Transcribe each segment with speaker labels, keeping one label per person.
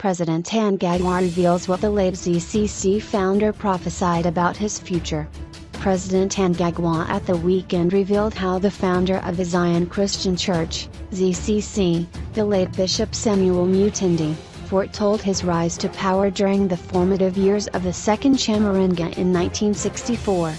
Speaker 1: President Mnangagwa reveals what the late ZCC founder prophesied about his future. President Mnangagwa at the weekend revealed how the founder of the Zion Christian Church, ZCC, the late Bishop Samuel Mutendi, foretold his rise to power during the formative years of the Second Chimurenga in 1964.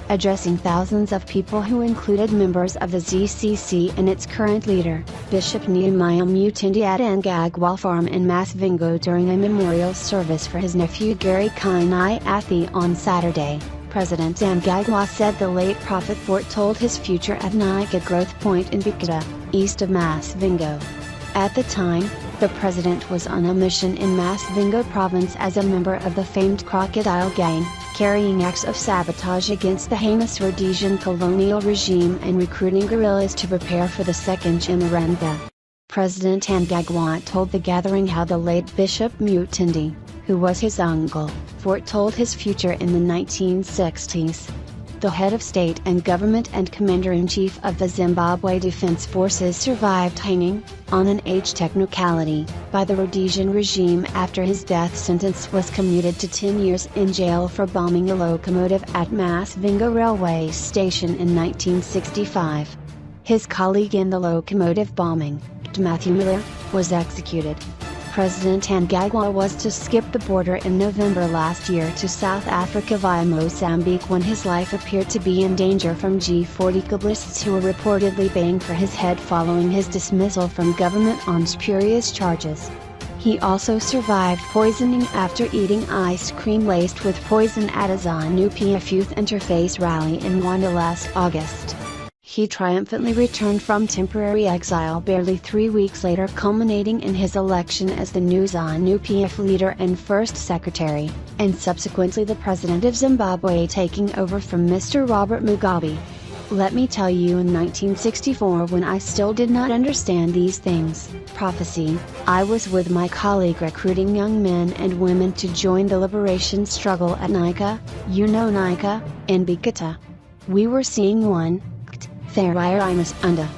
Speaker 1: Addressing thousands of people who included members of the ZCC and its current leader, Bishop Samuel Mutendi at Mnangagwa Farm in Masvingo during a memorial service for his nephew Gary Kainai Athi on Saturday, President Mnangagwa said the late prophet foretold his future at Nika Growth Point in Bikita, east of Masvingo. At the time, the president was on a mission in Masvingo province as a member of the famed Crocodile Gang, carrying acts of sabotage against the heinous Rhodesian colonial regime and recruiting guerrillas to prepare for the Second Chimurenga. President Mnangagwa told the gathering how the late Bishop Mutendi, who was his uncle, foretold his future in the 1960s. The head of state and government and commander-in-chief of the Zimbabwe Defense Forces survived hanging, on an age technicality, by the Rhodesian regime after his death sentence was commuted to 10 years in jail for bombing a locomotive at Masvingo railway station in 1965. His colleague in the locomotive bombing, Matthew Miller, was executed. President Mnangagwa was to skip the border in November last year to South Africa via Mozambique when his life appeared to be in danger from G40 Kabbalists who were reportedly baying for his head following his dismissal from government on spurious charges. He also survived poisoning after eating ice cream laced with poison at a ZANU-PF Youth Interface rally in Rwanda last August. He triumphantly returned from temporary exile barely 3 weeks later, culminating in his election as the new ZANU-PF leader and first secretary, and subsequently the president of Zimbabwe, taking over from Mr. Robert Mugabe. Let me tell you, in 1964, when I still did not understand these things, prophecy, I was with my colleague recruiting young men and women to join the liberation struggle at Nika, you know Nika, in Bikita. We were seeing one, Unda.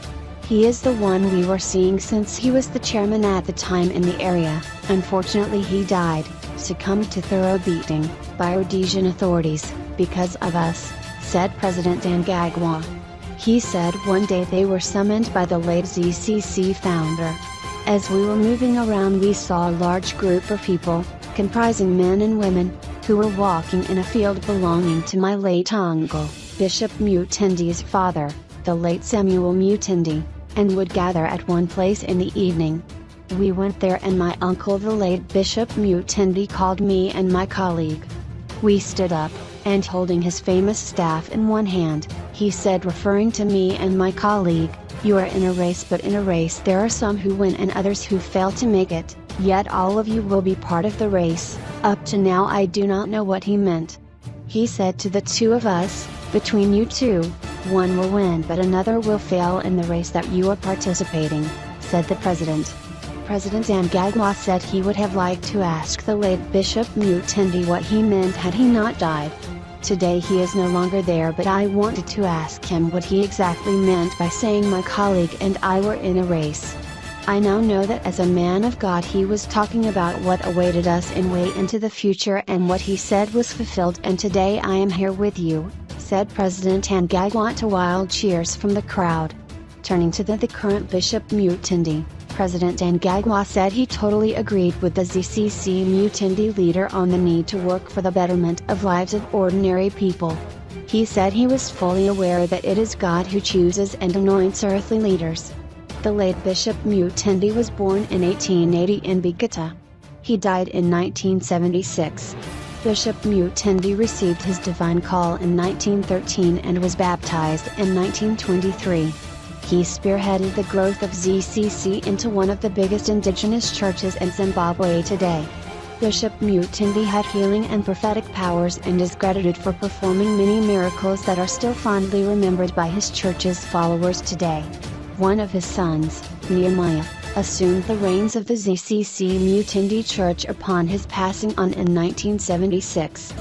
Speaker 1: He is the one we were seeing since he was the chairman at the time in the area. Unfortunately he died, succumbed to thorough beating, by Rhodesian authorities, because of us, said President Mnangagwa. He said one day they were summoned by the late ZCC founder. As we were moving around we saw a large group of people, comprising men and women, who were walking in a field belonging to my late uncle, Bishop Mutendi's father, the late Samuel Mutendi, and would gather at one place in the evening. We went there and my uncle the late Bishop Mutendi called me and my colleague. We stood up, and holding his famous staff in one hand, he said, referring to me and my colleague, "You are in a race, but in a race there are some who win and others who fail to make it, yet all of you will be part of the race." Up to now I do not know what he meant. He said to the two of us, "Between you two, one will win but another will fail in the race that you are participating," said the president. President Mnangagwa said he would have liked to ask the late Bishop Mutendi what he meant had he not died. Today he is no longer there, but I wanted to ask him what he exactly meant by saying my colleague and I were in a race. I now know that as a man of God he was talking about what awaited us in way into the future, and what he said was fulfilled, and today I am here with you, said President Mnangagwa to wild cheers from the crowd. Turning to the current Bishop Mutendi, President Mnangagwa said he totally agreed with the ZCC Mutendi leader on the need to work for the betterment of lives of ordinary people. He said he was fully aware that it is God who chooses and anoints earthly leaders. The late Bishop Mutendi was born in 1880 in Bikita. He died in 1976. Bishop Mutendi received his divine call in 1913 and was baptized in 1923. He spearheaded the growth of ZCC into one of the biggest indigenous churches in Zimbabwe today. Bishop Mutendi had healing and prophetic powers and is credited for performing many miracles that are still fondly remembered by his church's followers today. One of his sons, Nehemiah, assumed the reins of the ZCC Mutendi Church upon his passing on in 1976.